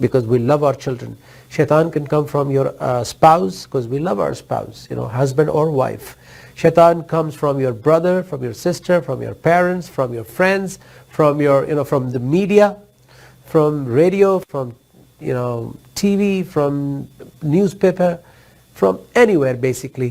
because we love our children. Shaitan can come from your spouse because we love our spouse, husband or wife. Shaitan comes from your brother, from your sister, from your parents, from your friends, from your from the media, from radio, from TV, from newspaper, from anywhere basically.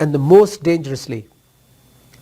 and the most dangerously,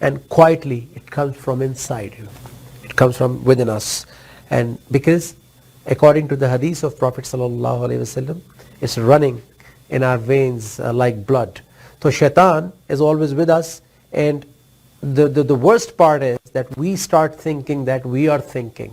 and quietly, it comes from inside you. It comes from within us. And because according to the hadith of Prophet sallallahu alaihi wasallam, it's running in our veins like blood. So shaitan is always with us, and the worst part is that we start thinking that we are thinking.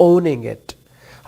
owning it.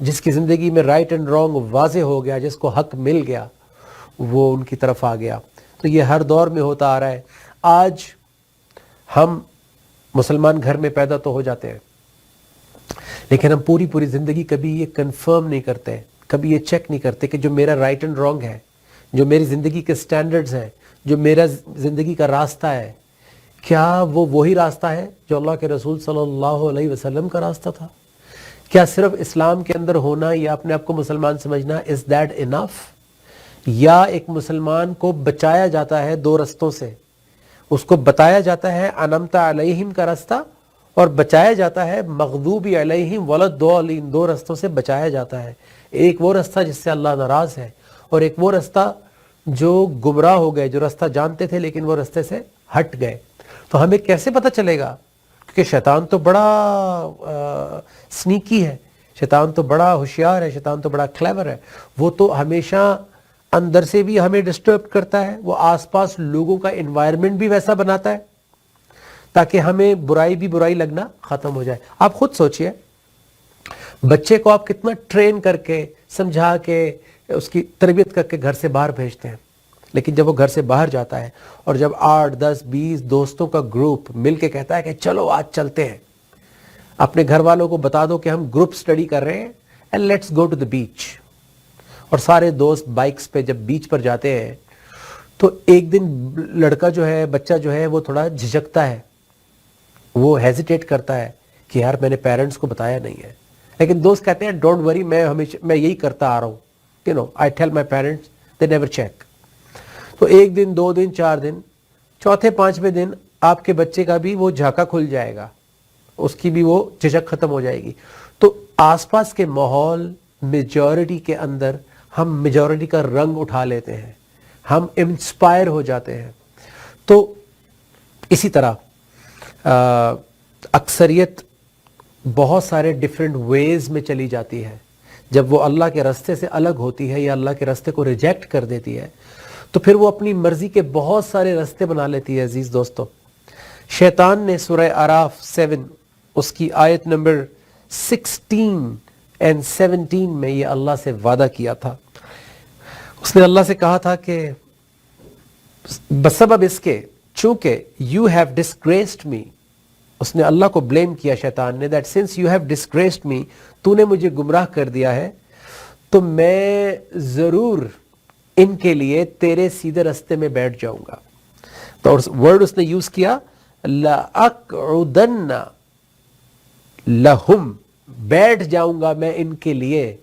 جس کی زندگی میں right and wrong واضح ہو گیا, جس کو حق مل گیا, وہ ان کی طرف آ گیا. تو یہ ہر دور میں ہوتا آ رہا ہے. آج ہم مسلمان گھر میں پیدا تو ہو جاتے ہیں, لیکن ہم پوری زندگی کبھی یہ کنفرم نہیں کرتے, کبھی یہ چیک نہیں کرتے کہ جو میرا رائٹ اینڈ رانگ ہے, جو میری زندگی کے سٹینڈرڈز ہیں, جو میرا زندگی کا راستہ ہے, کیا وہ وہی راستہ ہے جو اللہ کے رسول صلی اللہ علیہ وسلم کا راستہ تھا؟ کیا صرف اسلام کے اندر ہونا یا اپنے آپ کو مسلمان سمجھنا از دیٹ انف؟ یا ایک مسلمان کو بچایا جاتا ہے دو رستوں سے, اس کو بتایا جاتا ہے انعمت علیہم کا راستہ, اور بچایا جاتا ہے مغضوب علیہم ولضالین, دو رستوں سے بچایا جاتا ہے. ایک وہ رستہ جس سے اللہ ناراض ہے, اور ایک وہ رستہ جو گمراہ ہو گئے, جو رستہ جانتے تھے لیکن وہ رستے سے ہٹ گئے. تو ہمیں کیسے پتہ چلے گا؟ کیونکہ شیطان تو بڑا سنیکی ہے, شیطان تو بڑا ہوشیار ہے, شیطان تو بڑا کلیور ہے. وہ تو ہمیشہ اندر سے بھی ہمیں ڈسٹرب کرتا ہے, وہ آس پاس لوگوں کا انوائرمنٹ بھی ویسا بناتا ہے تاکہ ہمیں برائی بھی برائی لگنا ختم ہو جائے. آپ خود سوچئے, بچے کو آپ کتنا ٹرین کر کے, سمجھا کے, اس کی تربیت کر کے گھر سے باہر بھیجتے ہیں, لیکن جب وہ گھر سے باہر جاتا ہے اور جب 8, 10, 20 دوستوں کا گروپ مل کے کہتا ہے کہ چلو آج چلتے ہیں, اپنے گھر والوں کو بتا دو کہ ہم گروپ سٹڈی کر رہے ہیں and let's go to the beach, اور سارے دوست بائکس پہ جب بیچ پر جاتے ہیں تو ایک دن لڑکا جو ہے, بچہ جو ہے, وہ تھوڑا جھجکتا ہے, وہ ہیزیٹیٹ کرتا ہے کہ یار میں نے پیرنٹس کو بتایا نہیں ہے, لیکن دوست کہتے ہیں ڈونٹ وری, میں یہی کرتا آ رہا ہوں, you know, I tell my parents, they never check. تو ایک دن, 2 دن, 4 دن, چوتھے 5ویں دن آپ کے بچے کا بھی وہ جھاکا کھل جائے گا, اس کی بھی وہ جھجک ختم ہو جائے گی. تو آس پاس کے ماحول, میجورٹی کے اندر ہم میجورٹی کا رنگ اٹھا لیتے ہیں, ہم انسپائر ہو جاتے ہیں. تو اسی طرح اکثریت بہت سارے ڈیفرنٹ ویز میں چلی جاتی ہے. جب وہ اللہ کے راستے سے الگ ہوتی ہے یا اللہ کے راستے کو ریجیکٹ کر دیتی ہے تو پھر وہ اپنی مرضی کے بہت سارے راستے بنا لیتی ہے. عزیز دوستو, شیطان نے سورہ اعراف 7 اس کی آیت نمبر 16 and 17 میں یہ اللہ سے وعدہ کیا تھا. اس نے اللہ سے کہا تھا کہ بسبب اس کے, چونکہ you have disgraced me, اس نے اللہ کو بلیم کیا شیطان نے, that since you have disgraced me, تو نے مجھے گمراہ کر دیا ہے, تو میں ضرور ان کے لیے تیرے سیدھے رستے میں بیٹھ جاؤں گا. تو ورڈ اس نے یوز کیا لَأَقْعُدَنَّ لَهُمْ, بیٹھ جاؤں گا میں ان کے لیے,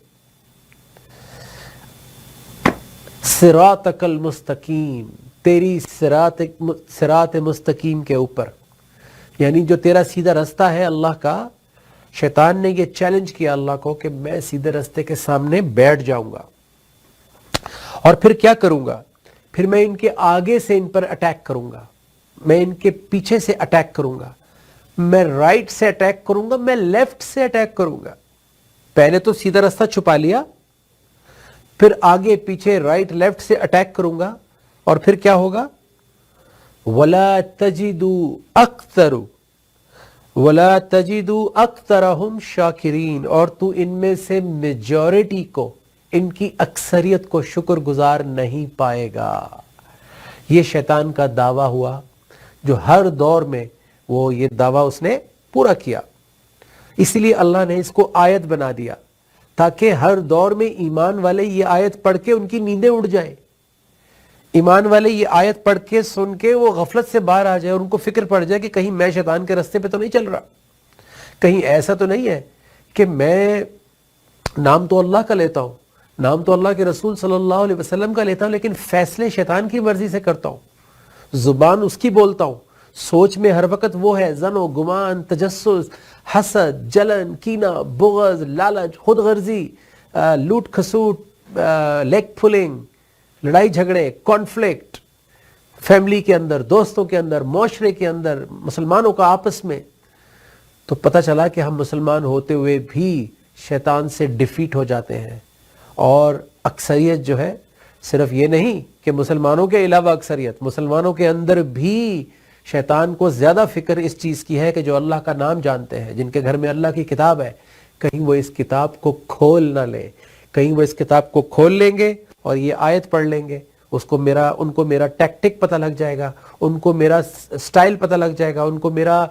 صراطک المستقیم, تیری صراط مستقیم کے اوپر, یعنی جو تیرا سیدھا رستہ ہے اللہ کا. شیطان نے یہ چیلنج کیا اللہ کو کہ میں سیدھے رستے کے سامنے بیٹھ جاؤں گا, اور پھر کیا کروں گا, پھر میں ان کے آگے سے ان پر اٹیک کروں گا, میں ان کے پیچھے سے اٹیک کروں گا, میں رائٹ سے اٹیک کروں گا, میں لیفٹ سے اٹیک کروں گا. پہلے تو سیدھا رستہ چھپا لیا, پھر آگے پیچھے رائٹ لیفٹ سے اٹیک کروں گا, اور پھر کیا ہوگا, وَلَا تَجِدُوا أَكْثَرَهُمْ شَاكِرِينَ, اور تو ان میں سے میجورٹی کو, ان کی اکثریت کو شکر گزار نہیں پائے گا. یہ شیطان کا دعویٰ ہوا جو ہر دور میں وہ یہ دعویٰ اس نے پورا کیا. اسی لیے اللہ نے اس کو آیت بنا دیا تاکہ ہر دور میں ایمان والے یہ آیت پڑھ کے ان کی نیندیں اڑ جائیں, ایمان والے یہ آیت پڑھ کے سن کے وہ غفلت سے باہر آ جائے, اور ان کو فکر پڑ جائے کہ کہیں میں شیطان کے راستے پہ تو نہیں چل رہا, کہیں ایسا تو نہیں ہے کہ میں نام تو اللہ کا لیتا ہوں, نام تو اللہ کے رسول صلی اللہ علیہ وسلم کا لیتا ہوں, لیکن فیصلے شیطان کی مرضی سے کرتا ہوں, زبان اس کی بولتا ہوں, سوچ میں ہر وقت وہ ہے زن و گمان, تجسس, حسد, جلن, کینہ, بغض, لالچ, خود غرضی, لوٹ کھسوٹ, لیگ پولنگ, لڑائی جھگڑے, کانفلکٹ, فیملی کے اندر, دوستوں کے اندر, معاشرے کے اندر, مسلمانوں کا آپس میں. تو پتہ چلا کہ ہم مسلمان ہوتے ہوئے بھی شیطان سے ڈیفیٹ ہو جاتے ہیں. اور اکثریت جو ہے, صرف یہ نہیں کہ مسلمانوں کے علاوہ اکثریت, مسلمانوں کے اندر بھی شیطان کو زیادہ فکر اس چیز کی ہے کہ جو اللہ کا نام جانتے ہیں, جن کے گھر میں اللہ کی کتاب ہے, کہیں وہ اس کتاب کو کھول نہ لیں. کہیں وہ اس کتاب کو کھول لیں گے اور یہ آیت پڑھ لیں گے, ان کو میرا ٹیکٹک پتہ لگ جائے گا, ان کو میرا سٹائل پتہ لگ جائے گا, ان کو میرا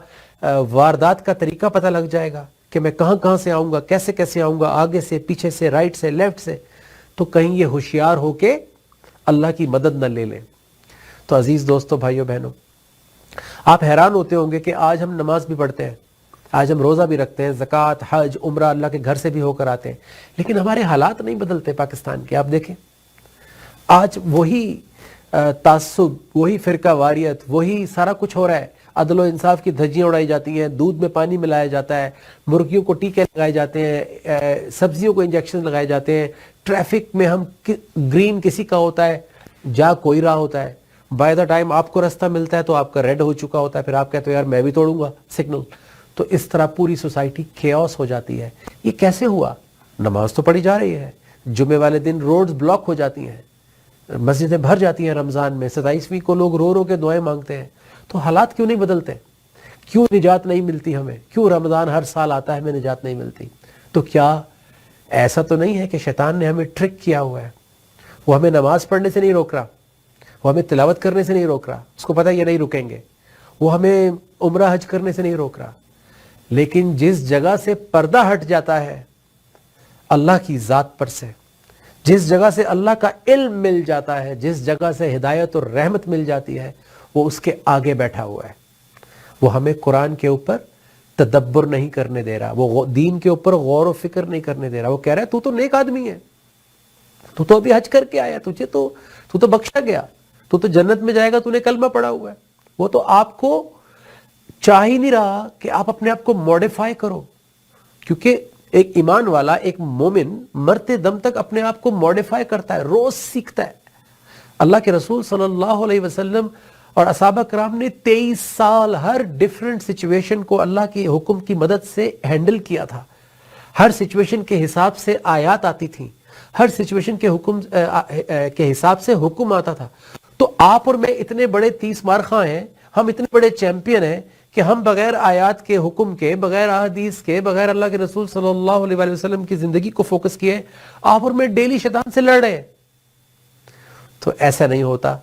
واردات کا طریقہ پتہ لگ جائے گا کہ میں کہاں کہاں سے آؤں گا, کیسے کیسے آؤں گا, آگے سے, پیچھے سے, رائٹ سے, لیفٹ سے. تو کہیں یہ ہوشیار ہو کے اللہ کی مدد نہ لے لیں. تو عزیز دوستو, بھائیو بہنوں, آپ حیران ہوتے ہوں گے کہ آج ہم نماز بھی پڑھتے ہیں, آج ہم روزہ بھی رکھتے ہیں, زکوٰۃ, حج, عمرہ اللہ کے گھر سے بھی ہو کر آتے ہیں, لیکن ہمارے حالات نہیں بدلتے پاکستان کے. آپ دیکھیں آج وہی تعصب, وہی فرقہ واریت, وہی سارا کچھ ہو رہا ہے. عدل و انصاف کی دھجیاں اڑائی جاتی ہیں, دودھ میں پانی ملایا جاتا ہے, مرغیوں کو ٹیکے لگائے جاتے ہیں, سبزیوں کو انجیکشن لگائے جاتے ہیں, ٹریفک میں ہم گرین کسی کا ہوتا ہے, جا کوئی رہا ہوتا ہے. بائی دا ٹائم آپ کو راستہ ملتا ہے تو آپ کا ریڈ ہو چکا ہوتا ہے, پھر آپ کہتے ہو یار میں بھی توڑوں گا سگنل. تو اس طرح پوری سوسائٹی کیوس ہو جاتی ہے. یہ کیسے ہوا؟ نماز تو پڑھی جا رہی ہے, جمعے والے دن روڈز بلاک ہو جاتی ہیں, مسجدیں بھر جاتی ہیں رمضان میں, 27ویں کو لوگ رو رو کے دعائیں مانگتے ہیں. تو حالات کیوں نہیں بدلتے؟ کیوں نجات نہیں ملتی ہمیں؟ کیوں رمضان ہر سال آتا ہے ہمیں نجات نہیں ملتی؟ تو کیا ایسا تو نہیں ہے کہ شیطان نے ہمیں ٹرک کیا ہوا ہے؟ وہ ہمیں نماز پڑھنے سے نہیں روک رہا, وہ ہمیں تلاوت کرنے سے نہیں روک رہا, اس کو پتہ ہے یہ نہیں رکیں گے. وہ ہمیں عمرہ حج کرنے سے نہیں روک رہا, لیکن جس جگہ سے پردہ ہٹ جاتا ہے اللہ کی ذات پر سے, جس جگہ سے اللہ کا علم مل جاتا ہے, جس جگہ سے ہدایت اور رحمت مل جاتی ہے, وہ اس کے آگے بیٹھا ہوا ہے. وہ ہمیں قرآن کے اوپر تدبر نہیں کرنے دے رہا, وہ دین کے اوپر غور و فکر نہیں کرنے دے رہا. وہ کہہ رہا ہے تو نیک آدمی ہے, تو ابھی حج کر کے آیا, تو بخشا گیا, تو جنت میں جائے گا, تو نے کلمہ پڑھا ہوا ہے. وہ تو آپ کو چاہ ہی نہیں رہا کہ آپ اپنے آپ کو موڈیفائی کرو, کیونکہ ایک ایمان والا, ایک مومن مرتے دم تک اپنے آپ کو موڈیفائی کرتا ہے, روز سیکھتا ہے. اللہ کے رسول صلی اللہ علیہ وسلم اور اصحابہ کرام نے 23 سال ہر ڈیفرنٹ سچویشن کو اللہ کے حکم کی مدد سے ہینڈل کیا تھا. ہر سچویشن کے حساب سے آیات آتی تھیں, ہر سچویشن کے حکم کے حساب سے حکم آتا تھا. تو آپ اور میں اتنے بڑے 30 مار خواہ ہیں, ہم اتنے بڑے چیمپئن ہیں کہ ہم بغیر آیات کے حکم کے, بغیر احادیث کے, بغیر اللہ کے رسول صلی اللہ علیہ وسلم کی زندگی کو فوکس کیے آپ اور میں ڈیلی شیطان سے لڑ رہے ہیں. تو ایسا نہیں ہوتا.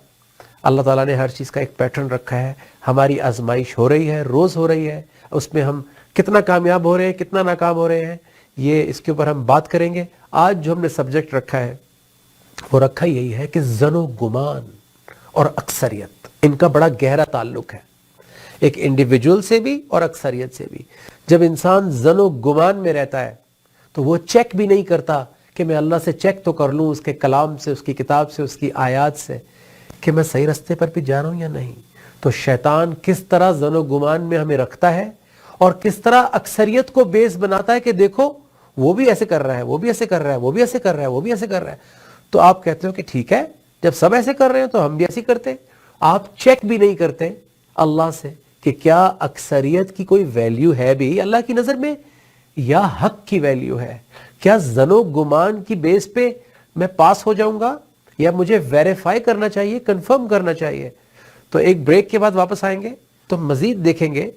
اللہ تعالیٰ نے ہر چیز کا ایک پیٹرن رکھا ہے. ہماری آزمائش ہو رہی ہے, روز ہو رہی ہے, اس میں ہم کتنا کامیاب ہو رہے ہیں, کتنا ناکام ہو رہے ہیں, یہ اس کے اوپر ہم بات کریں گے. آج جو ہم نے سبجیکٹ رکھا ہے وہ رکھا یہی ہے کہ زن و گمان اور اکثریت, ان کا بڑا گہرا تعلق ہے, ایک انڈیویجول سے بھی اور اکثریت سے بھی. جب انسان زن و گمان میں رہتا ہے تو وہ چیک بھی نہیں کرتا کہ میں اللہ سے چیک تو کر لوں, اس کے کلام سے, اس کی کتاب سے, اس کی آیات سے, کہ میں صحیح رستے پر بھی جا رہا ہوں یا نہیں. تو شیطان کس طرح زن و گمان میں ہمیں رکھتا ہے اور کس طرح اکثریت کو بیس بناتا ہے کہ دیکھو وہ بھی ایسے کر رہا ہے, وہ بھی ایسے کر رہا ہے, وہ بھی ایسے کر رہا ہے, وہ بھی ایسے کر رہا ہے. تو آپ کہتے ہو کہ ٹھیک ہے, جب سب ایسے کر رہے ہیں تو ہم بھی ایسے کرتے. آپ چیک بھی نہیں کرتے اللہ سے کہ کیا اکثریت کی کوئی ویلیو ہے بھی اللہ کی نظر میں, یا حق کی ویلیو ہے. کیا زن و گمان کی بیس پہ میں پاس ہو جاؤں گا یا مجھے ویریفائی کرنا چاہیے, کنفرم کرنا چاہیے. تو ایک بریک کے بعد واپس آئیں گے تو مزید دیکھیں گے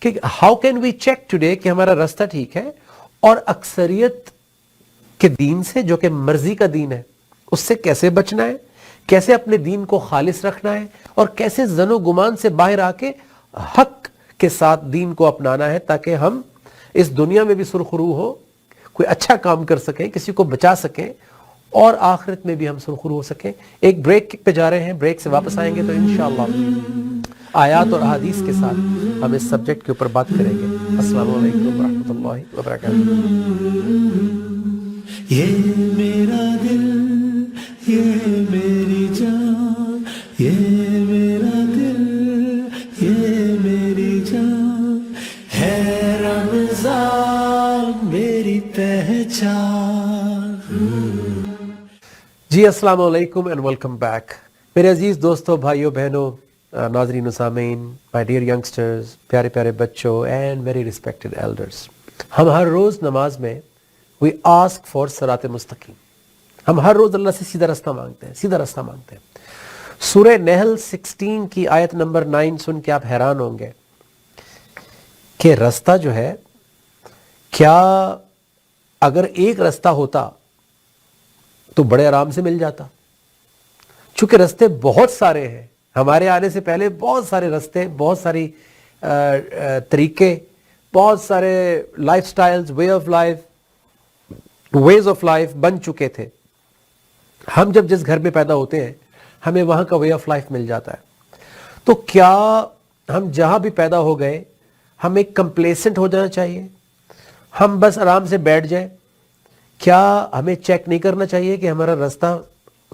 کہ how can we check today کہ ہمارا راستہ ٹھیک ہے, اور اکثریت کے دین سے جو کہ مرضی کا دین ہے اس سے کیسے بچنا ہے, کیسے اپنے دین کو خالص رکھنا ہے, اور کیسے زن و گمان سے باہر آ کے حق کے ساتھ دین کو اپنانا ہے, تاکہ ہم اس دنیا میں بھی سرخرو ہو, کوئی اچھا کام کر سکیں, کسی کو بچا سکیں, اور آخرت میں بھی ہم سرخرو ہو سکیں. ایک بریک پہ جا رہے ہیں, بریک سے واپس آئیں گے تو انشاءاللہ آیات اور احادیث کے ساتھ ہم اس سبجیکٹ کے اوپر بات کریں گے. السلام علیکم ورحمۃ اللہ وبرکاتہ. یہ میرا دل, یہ میری جان, یہ میرا دل, یہ میری جان, ہے رمضان میری پہچان. جی السلام علیکم اینڈ ویلکم بیک. میرے عزیز دوستوں, بھائیوں, بہنوں, ناظرین و سامعین, مائی ڈیئر ینگسٹرز, پیارے پیارے بچوں اینڈ ویری ریسپیکٹڈ ایلڈرز. ہم ہر روز نماز میں وی آسک فار صراط مستقیم. ہم ہر روز اللہ سے سیدھا راستہ مانگتے ہیں, سیدھا راستہ مانگتے ہیں. سورہ نحل 16 کی آیت نمبر 9 سن کے آپ حیران ہوں گے کہ راستہ جو ہے کیا اگر ایک رستہ ہوتا تو بڑے آرام سے مل جاتا. چونکہ رستے بہت سارے ہیں، ہمارے آنے سے پہلے بہت سارے رستے، بہت ساری طریقے، بہت سارے life styles, ways of life بن چکے تھے. ہم جب جس گھر میں پیدا ہوتے ہیں ہمیں وہاں کا وے آف لائف مل جاتا ہے. تو کیا ہم جہاں بھی پیدا ہو گئے ہمیں کمپلیسنٹ ہو جانا چاہیے، ہم بس آرام سے بیٹھ جائیں؟ کیا ہمیں چیک نہیں کرنا چاہیے کہ ہمارا رستہ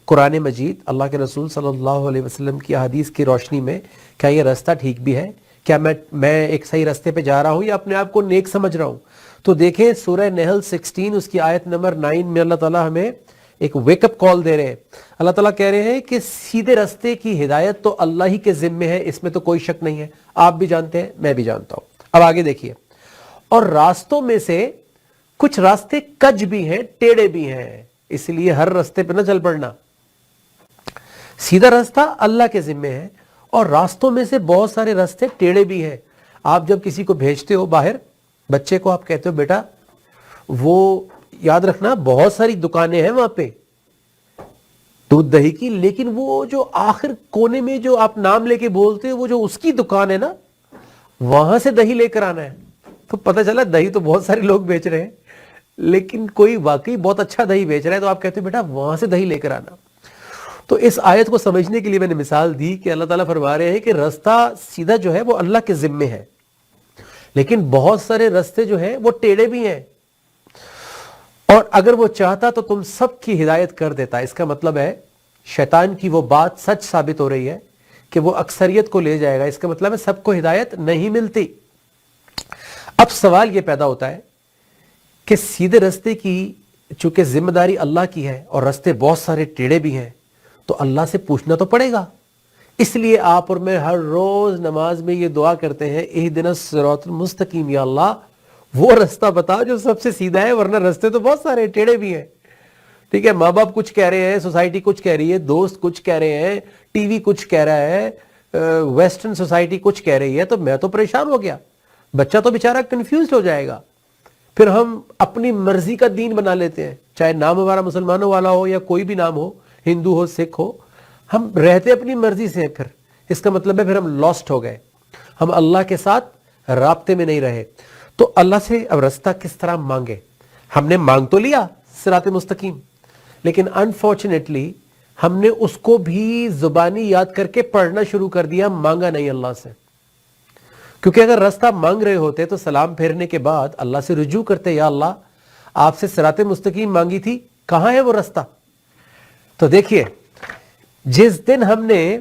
قرآن مجید، اللہ کے رسول صلی اللہ علیہ وسلم کی حدیث کی روشنی میں کیا یہ رستہ ٹھیک بھی ہے؟ کیا میں ایک صحیح رستے پہ جا رہا ہوں یا اپنے آپ کو نیک سمجھ رہا ہوں؟ تو دیکھیں سورہ نحل 16 اس کی آیت نمبر 9 میں اللہ تعالیٰ ہمیں ایک ویک اپ کال دے رہے ہیں. اللہ تعالیٰ کہہ رہے ہیں کہ سیدھے رستے کی ہدایت تو اللہ ہی کے ذمے ہے، اس میں تو کوئی شک نہیں ہے. آپ بھی جانتے ہیں، میں بھی جانتا ہوں. اب آگے دیکھیے، اور راستوں میں سے کچھ راستے کج بھی ہیں، ٹیڑے بھی ہیں، اس لیے ہر راستے پہ نہ چل پڑنا. سیدھا راستہ اللہ کے ذمے ہے، اور راستوں میں سے بہت سارے راستے ٹیڑے بھی ہیں. آپ جب کسی کو بھیجتے ہو باہر، بچے کو آپ کہتے ہو بیٹا وہ یاد رکھنا بہت ساری دکانیں ہیں وہاں پہ دودھ دہی کی، لیکن وہ جو آخر کونے میں جو آپ نام لے کے بولتے ہو وہ جو اس کی دکان ہے نا، وہاں سے دہی لے کر آنا ہے. تو پتہ چلا دہی تو بہت سارے لوگ بیچ رہے ہیں، لیکن کوئی واقعی بہت اچھا دہی بیچ رہا ہے، تو آپ کہتے ہو بیٹا وہاں سے دہی لے کر آنا. تو اس آیت کو سمجھنے کے لیے میں نے مثال دی کہ اللہ تعالیٰ فرما رہے ہیں کہ رستہ سیدھا جو ہے وہ اللہ کے ذمے ہے، لیکن بہت سارے رستے جو ہیں وہ ٹیڑے بھی ہیں، اور اگر وہ چاہتا تو تم سب کی ہدایت کر دیتا. اس کا مطلب ہے شیطان کی وہ بات سچ ثابت ہو رہی ہے کہ وہ اکثریت کو لے جائے گا. اس کا مطلب ہے سب کو ہدایت نہیں ملتی. اب سوال یہ پیدا ہوتا ہے کہ سیدھے رستے کی چونکہ ذمہ داری اللہ کی ہے اور رستے بہت سارے ٹیڑے بھی ہیں، تو اللہ سے پوچھنا تو پڑے گا. اس لیے آپ اور میں ہر روز نماز میں یہ دعا کرتے ہیں، اہدنا الصراط المستقیم، یا اللہ وہ رستہ بتا جو سب سے سیدھا ہے، ورنہ رستے تو بہت سارے ٹیڑے بھی ہیں. ٹھیک ہے، ماں باپ کچھ کہہ رہے ہیں، سوسائٹی کچھ کہہ رہی ہے، دوست کچھ کہہ رہے ہیں، ٹی وی کچھ کہہ رہا ہے، ویسٹرن سوسائٹی کچھ کہہ رہی ہے، تو میں تو پریشان ہو گیا. بچہ تو بیچارہ کنفیوزڈ ہو جائے گا. پھر ہم اپنی مرضی کا دین بنا لیتے ہیں، چاہے نام ہمارا مسلمانوں والا ہو یا کوئی بھی نام ہو، ہندو ہو سکھ ہو، ہم رہتے اپنی مرضی سے ہیں. پھر اس کا مطلب ہے پھر ہم لاسٹ ہو گئے، ہم اللہ کے ساتھ رابطے میں نہیں رہے. تو اللہ سے اب رستہ کس طرح مانگے؟ ہم نے مانگ تو لیا صراط مستقیم، لیکن انفارچونیٹلی ہم نے اس کو بھی زبانی یاد کر کے پڑھنا شروع کر دیا، مانگا نہیں اللہ سے. کیونکہ اگر رستہ مانگ رہے ہوتے تو سلام پھیرنے کے بعد اللہ سے رجوع کرتے، یا اللہ آپ سے صراط مستقیم مانگی تھی، کہاں ہے وہ رستہ؟ تو دیکھیے، جس دن ہم نے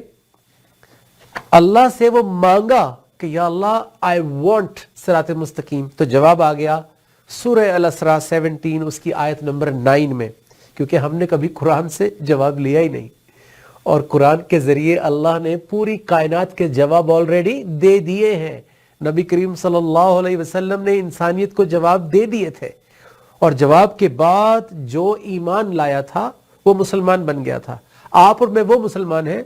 اللہ سے وہ مانگا کہ یا اللہ آئی وانٹ صراط مستقیم، تو جواب آ گیا سورہ الاسراء 17 اس کی آیت نمبر 9 میں. کیونکہ ہم نے کبھی قرآن سے جواب لیا ہی نہیں، اور قرآن کے ذریعے اللہ نے پوری کائنات کے جواب آلریڈی دے دیے ہیں. نبی کریم صلی اللہ علیہ وسلم نے انسانیت کو جواب دے دیے تھے، اور جواب کے بعد جو ایمان لایا تھا وہ مسلمان بن گیا تھا. آپ اور میں وہ مسلمان ہیں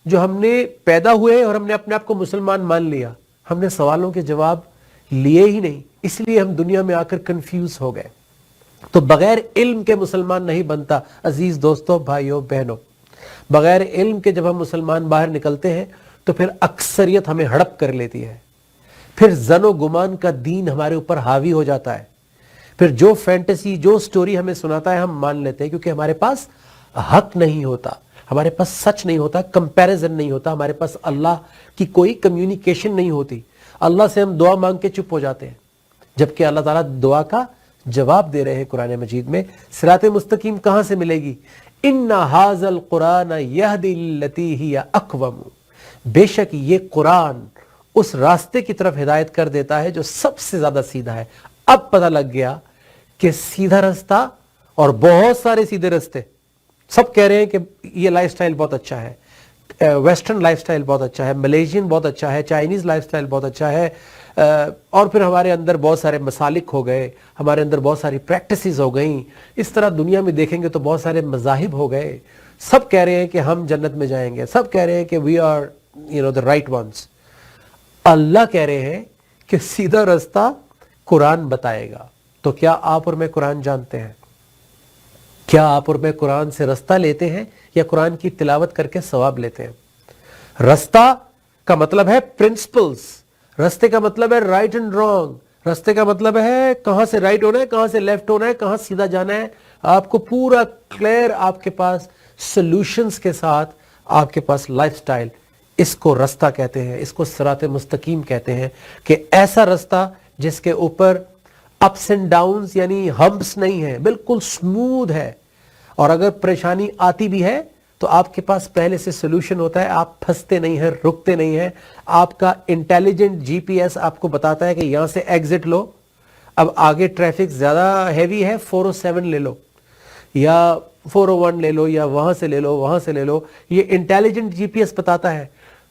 جو ہم نے پیدا ہوئے اور ہم نے اپنے آپ کو مسلمان مان لیا، ہم نے سوالوں کے جواب لیے ہی نہیں، اس لیے ہم دنیا میں آ کر کنفیوز ہو گئے. تو بغیر علم کے مسلمان نہیں بنتا. عزیز دوستوں، بھائیوں، بہنوں، بغیر علم کے جب ہم مسلمان باہر نکلتے ہیں تو پھر اکثریت ہمیں ہڑپ کر لیتی ہے، پھر زن و گمان کا دین ہمارے اوپر حاوی ہو جاتا ہے. پھر جو فینٹیسی، جو سٹوری ہمیں سناتا ہے ہم مان لیتے ہیں، کیونکہ ہمارے پاس حق نہیں ہوتا، ہمارے پاس سچ نہیں ہوتا، کمپیریزن نہیں ہوتا، ہمارے پاس اللہ کی کوئی کمیونیکیشن نہیں ہوتی. اللہ سے ہم دعا مانگ کے چپ ہو جاتے ہیں، جبکہ اللہ تعالیٰ دعا کا جواب دے رہے ہیں قرآن مجید میں. صراط مستقیم کہاں سے ملے گی؟ ان ھذا القرآن یہدی للتی ہی اقوم، بے شک یہ قرآن اس راستے کی طرف ہدایت کر دیتا ہے جو سب سے زیادہ سیدھا ہے. اب پتہ لگ گیا کہ سیدھا رستہ اور بہت سارے سیدھے رستے، سب کہہ رہے ہیں کہ یہ لائف سٹائل بہت اچھا ہے، ویسٹرن لائف سٹائل بہت اچھا ہے، ملیشین بہت اچھا ہے، چائنیز لائف سٹائل بہت اچھا ہے، اور پھر ہمارے اندر بہت سارے مسالک ہو گئے، ہمارے اندر بہت ساری پریکٹسز ہو گئیں. اس طرح دنیا میں دیکھیں گے تو بہت سارے مذاہب ہو گئے. سب کہہ رہے ہیں کہ ہم جنت میں جائیں گے، سب کہہ رہے ہیں کہ we are the right ones. اللہ کہہ رہے ہیں کہ سیدھا رستہ قرآن بتائے گا. تو کیا آپ اور میں قرآن جانتے ہیں؟ کیا آپ اور میں قرآن سے رستہ لیتے ہیں یا قرآن کی تلاوت کر کے ثواب لیتے ہیں؟ رستہ کا مطلب ہے پرنسپلز، رستے کا مطلب ہے رائٹ اینڈ رانگ، رستے کا مطلب ہے کہاں سے رائٹ ہونا ہے، کہاں سے لیفٹ ہونا ہے، کہاں سیدھا جانا ہے، آپ کو پورا کلیئر، آپ کے پاس سولوشنز کے ساتھ آپ کے پاس لائف سٹائل. اس کو رستہ کہتے ہیں، اس کو صراط مستقیم کہتے ہیں، کہ ایسا رستہ جس کے اوپر اپس اینڈ ڈاؤنز یعنی ہمپس نہیں ہیں، بالکل سموتھ ہے. اور اگر پریشانی آتی بھی ہے تو آپ کے پاس پہلے سے سولوشن ہوتا ہے، آپ پھنستے نہیں ہیں، رکتے نہیں ہیں. آپ کا انٹیلیجنٹ جی پی ایس آپ کو بتاتا ہے کہ یہاں سے ایگزٹ لو، اب آگے ٹریفک زیادہ ہیوی ہے 407 لے لو یا 401 لے لو یا وہاں سے لے لو وہاں سے لے لو. یہ انٹیلیجنٹ جی پی ایس بتاتا ہے.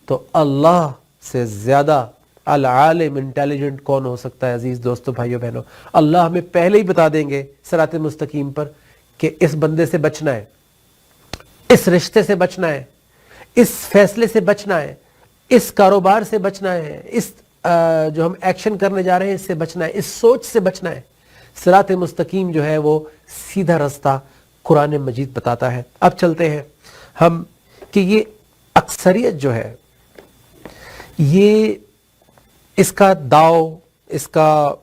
تو اللہ سے زیادہ العالم انٹیلیجنٹ کون ہو سکتا ہے؟ عزیز دوستو، بھائیو بہنوں، اللہ ہمیں پہلے ہی بتا دیں گے صراط مستقیم پر کہ اس بندے سے بچنا ہے، اس رشتے سے بچنا ہے، اس فیصلے سے بچنا ہے، اس کاروبار سے بچنا ہے، اس جو ہم ایکشن کرنے جا رہے ہیں اس سے بچنا ہے، اس سوچ سے بچنا ہے. صراط مستقیم جو ہے وہ سیدھا رستہ قرآن مجید بتاتا ہے. اب چلتے ہیں ہم کہ یہ اکثریت جو ہے، یہ اس کا داؤ، اس کا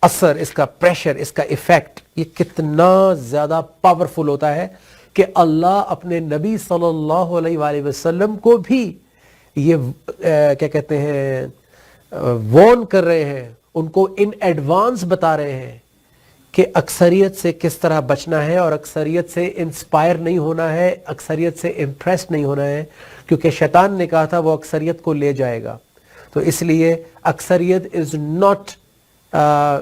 اثر، اس کا پریشر، اس کا ایفیکٹ یہ کتنا زیادہ پاورفل ہوتا ہے کہ اللہ اپنے نبی صلی اللہ علیہ وآلہ وسلم کو بھی یہ کیا کہتے ہیں وارن کر رہے ہیں، ان کو ان ایڈوانس بتا رہے ہیں کہ اکثریت سے کس طرح بچنا ہے اور اکثریت سے انسپائر نہیں ہونا ہے، اکثریت سے امپریس نہیں ہونا ہے، کیونکہ شیطان نے کہا تھا وہ اکثریت کو لے جائے گا. تو اس لیے اکثریت از ناٹ،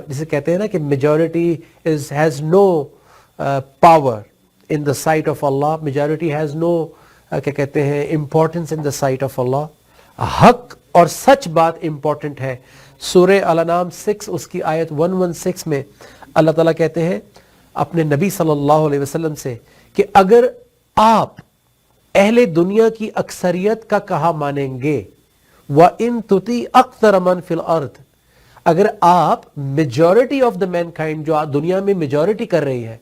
جسے کہتے ہیں نا کہ majority has no power in the sight of Allah, majority has no کیا کہتے ہیں importance in the sight of Allah. حق اور سچ بات امپورٹنٹ ہے. سورہ الانعام 6 اس کی آیت 116 میں اللہ تعالیٰ کہتے ہیں اپنے نبی صلی اللہ علیہ وسلم سے کہ اگر آپ اہل دنیا کی اکثریت کا کہا مانیں گے وَإِن تُطِيعْ أَكْثَرَ مَنْ فِي الْأَرْضِ، اگر آپ majority of the mankind جو دنیا میں میجورٹی کر رہی ہے،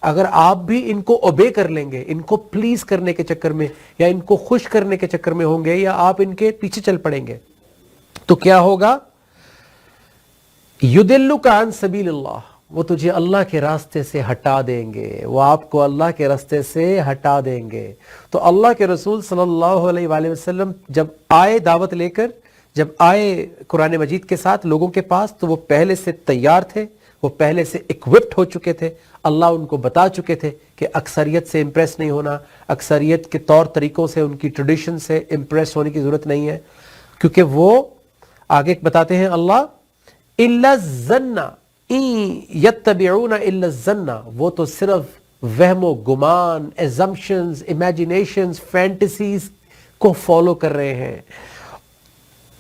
اگر آپ بھی ان کو اوبے کر لیں گے، ان کو پلیز کرنے کے چکر میں یا ان کو خوش کرنے کے چکر میں ہوں گے یا آپ ان کے پیچھے چل پڑیں گے، تو کیا ہوگا؟ يُدِلُّكَ عَنْ سَبِيلِ اللَّهِ، وہ تجھے اللہ کے راستے سے ہٹا دیں گے، وہ آپ کو اللہ کے راستے سے ہٹا دیں گے. تو اللہ کے رسول صلی اللہ علیہ وآلہ وسلم جب آئے دعوت لے کر، جب آئے قرآن مجید کے ساتھ لوگوں کے پاس، تو وہ پہلے سے تیار تھے، وہ پہلے سے اکوپڈ ہو چکے تھے. اللہ ان کو بتا چکے تھے کہ اکثریت سے امپریس نہیں ہونا، اکثریت کے طور طریقوں سے، ان کی ٹریڈیشن سے امپریس ہونے کی ضرورت نہیں ہے، کیونکہ وہ آگے بتاتے ہیں اللہ إِلَّا الظَّنَّ يَتَّبِعُونَ إِلَّا الظَّنَّ، وہ تو صرف وہم و گمان، ایزمپشنز، امیجینیشنز، فینٹیسیز کو فالو کر رہے ہیں.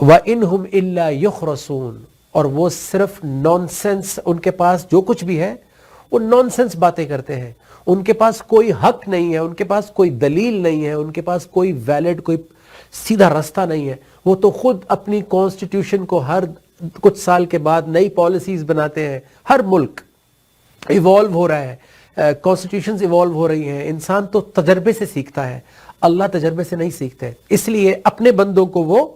وَإِنْهُمْ إِلَّا يُخْرَصُونَ، اور وہ صرف نان سینس، ان کے پاس جو کچھ بھی ہے وہ نان سینس باتیں کرتے ہیں. ان کے پاس کوئی حق نہیں ہے، ان کے پاس کوئی دلیل نہیں ہے، ان کے پاس کوئی ویلڈ، کوئی سیدھا راستہ نہیں ہے. وہ تو خود اپنی کانسٹیٹیوشن کو ہر کچھ سال کے بعد نئی پالیسیز بناتے ہیں. ہر ملک ایوالو ہو رہا ہے، کانسٹیٹیوشنز ایوالو ہو رہی ہیں. انسان تو تجربے سے سیکھتا ہے، اللہ تجربے سے نہیں سیکھتے. اس لیے اپنے بندوں کو وہ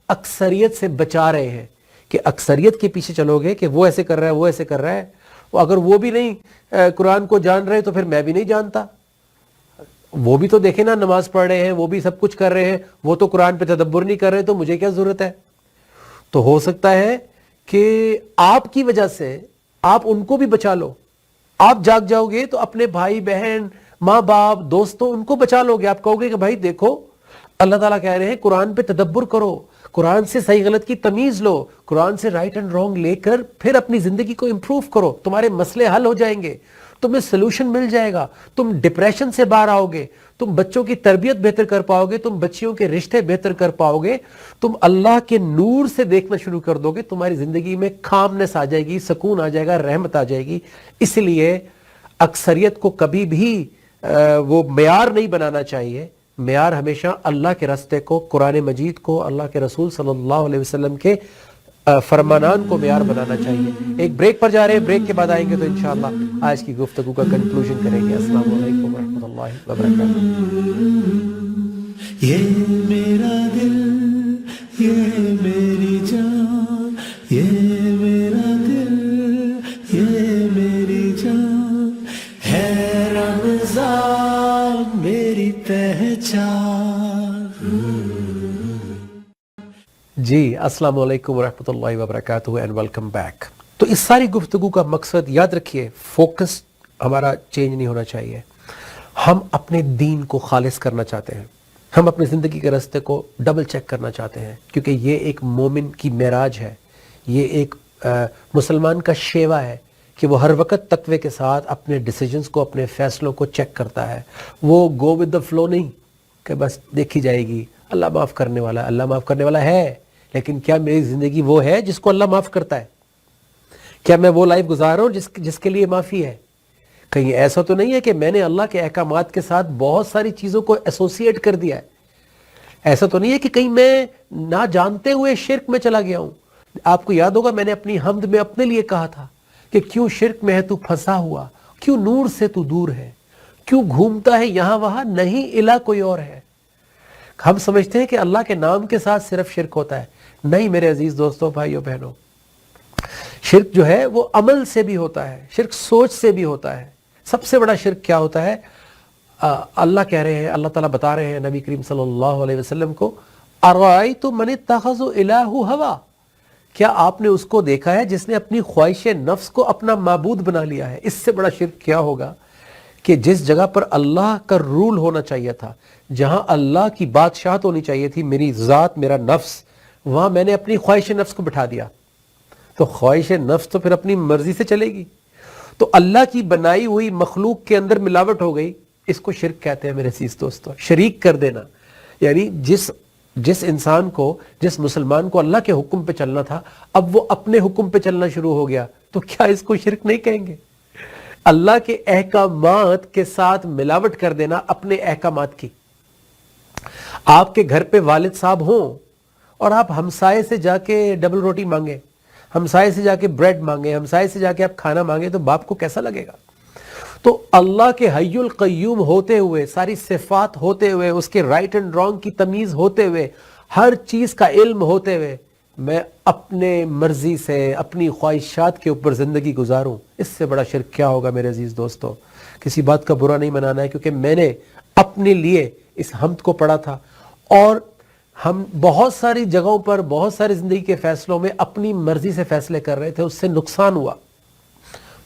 اکثریت سے بچا رہے ہیں کہ اکثریت کے پیچھے چلو گے کہ وہ ایسے کر رہا ہے، وہ ایسے کر رہا ہے، اگر وہ بھی نہیں قرآن کو جان رہے تو پھر میں بھی نہیں جانتا. وہ بھی تو دیکھیں نا، نماز پڑھ رہے ہیں، وہ بھی سب کچھ کر رہے ہیں، وہ تو قرآن پہ تدبر نہیں کر رہے، تو مجھے کیا ضرورت ہے؟ تو ہو سکتا ہے کہ آپ کی وجہ سے آپ ان کو بھی بچا لو. آپ جاگ جاؤ گے تو اپنے بھائی بہن، ماں باپ، دوستوں، ان کو بچا لو گے. آپ کہو گے کہ بھائی دیکھو اللہ تعالیٰ کہہ رہے ہیں قرآن پہ تدبر کرو، قرآن سے صحیح غلط کی تمیز لو، قرآن سے رائٹ اینڈ رانگ لے کر پھر اپنی زندگی کو امپروو کرو، تمہارے مسئلے حل ہو جائیں گے، تمہیں سلوشن مل جائے گا، تم ڈپریشن سے باہر آؤ گے، تم بچوں کی تربیت بہتر کر پاؤ گے، تم بچیوں کے رشتے بہتر کر پاؤ گے، تم اللہ کے نور سے دیکھنا شروع کر دو گے، تمہاری زندگی میں کامنس آ جائے گی، سکون آ جائے گا، رحمت آ جائے گی. اس لیے اکثریت کو کبھی بھی وہ معیار نہیں بنانا چاہیے. معیار ہمیشہ اللہ کے راستے کو، قرآن مجید کو، اللہ کے رسول صلی اللہ علیہ وسلم کے فرمانان کو معیار بنانا چاہیے. ایک بریک پر جا رہے ہیں, بریک کے بعد آئیں گے تو انشاءاللہ آج کی گفتگو کا کنکلوژن کریں گے. السلام علیکم ورحمۃ اللہ وبرکاتہ. یہ میرا دل, یہ میری جان, یہ میرا دل, یہ میری جان ہے رمضان میری پہچان. جی السلام علیکم ورحمۃ اللہ وبرکاتہ اینڈ ویلکم بیک. تو اس ساری گفتگو کا مقصد یاد رکھیے, فوکس ہمارا چینج نہیں ہونا چاہیے. ہم اپنے دین کو خالص کرنا چاہتے ہیں, ہم اپنی زندگی کے راستے کو ڈبل چیک کرنا چاہتے ہیں, کیونکہ یہ ایک مومن کی معراج ہے, یہ ایک مسلمان کا شیوا ہے کہ وہ ہر وقت تقوی کے ساتھ اپنے ڈیسیجنز کو, اپنے فیصلوں کو چیک کرتا ہے. وہ گو ود دا فلو نہیں کہ بس دیکھی جائے گی, اللہ معاف کرنے والا, اللہ معاف کرنے والا ہے, لیکن کیا میری زندگی وہ ہے جس کو اللہ معاف کرتا ہے؟ کیا میں وہ لائف گزار رہا ہوں جس کے لیے معافی ہے؟ کہیں ایسا تو نہیں ہے کہ میں نے اللہ کے احکامات کے ساتھ بہت ساری چیزوں کو ایسوسیٹ کر دیا ہے؟ ایسا تو نہیں ہے کہ کہیں میں نہ جانتے ہوئے شرک میں چلا گیا ہوں؟ آپ کو یاد ہوگا میں نے اپنی حمد میں اپنے لیے کہا تھا کہ کیوں شرک میں ہے تو پھنسا ہوا, کیوں نور سے تو دور ہے, کیوں گھومتا ہے یہاں وہاں, نہیں الہ کوئی اور ہے. ہم سمجھتے ہیں کہ اللہ کے نام کے ساتھ صرف شرک ہوتا ہے. نہیں میرے عزیز دوستوں, بھائیوں بہنوں, شرک جو ہے وہ عمل سے بھی ہوتا ہے, شرک سوچ سے بھی ہوتا ہے. سب سے بڑا شرک کیا ہوتا ہے؟ اللہ کہہ رہے ہیں, اللہ تعالیٰ بتا رہے ہیں نبی کریم صلی اللہ علیہ وسلم کو, ارأیتم من اتخذ الہ ہوا, کیا آپ نے اس کو دیکھا ہے جس نے اپنی خواہش نفس کو اپنا معبود بنا لیا ہے؟ اس سے بڑا شرک کیا ہوگا کہ جس جگہ پر اللہ کا رول ہونا چاہیے تھا, جہاں اللہ کی بادشاہت ہونی چاہیے تھی, میری ذات, میرا نفس, وہاں میں نے اپنی خواہش نفس کو بٹھا دیا. تو خواہش نفس تو پھر اپنی مرضی سے چلے گی, تو اللہ کی بنائی ہوئی مخلوق کے اندر ملاوٹ ہو گئی. اس کو شرک کہتے ہیں میرے عزیز دوستو, شریک کر دینا. یعنی جس انسان کو, جس مسلمان کو اللہ کے حکم پہ چلنا تھا, اب وہ اپنے حکم پہ چلنا شروع ہو گیا, تو کیا اس کو شرک نہیں کہیں گے؟ اللہ کے احکامات کے ساتھ ملاوٹ کر دینا اپنے احکامات کی. آپ کے گھر پہ والد صاحب ہوں اور آپ ہمسائے سے جا کے ڈبل روٹی مانگیں, ہمسائے سے جا کے بریڈ مانگیں, ہمسائے سے جا کے آپ کھانا مانگیں, تو باپ کو کیسا لگے گا؟ تو اللہ کے حی القیوم ہوتے ہوئے, ساری صفات ہوتے ہوئے, اس کے رائٹ اینڈ رانگ کی تمیز ہوتے ہوئے, ہر چیز کا علم ہوتے ہوئے, میں اپنے مرضی سے اپنی خواہشات کے اوپر زندگی گزاروں, اس سے بڑا شرک کیا ہوگا میرے عزیز دوستو؟ کسی بات کا برا نہیں منانا ہے, کیونکہ میں نے اپنے لیے اس حمد کو پڑھا تھا, اور ہم بہت ساری جگہوں پر, بہت ساری زندگی کے فیصلوں میں اپنی مرضی سے فیصلے کر رہے تھے, اس سے نقصان ہوا,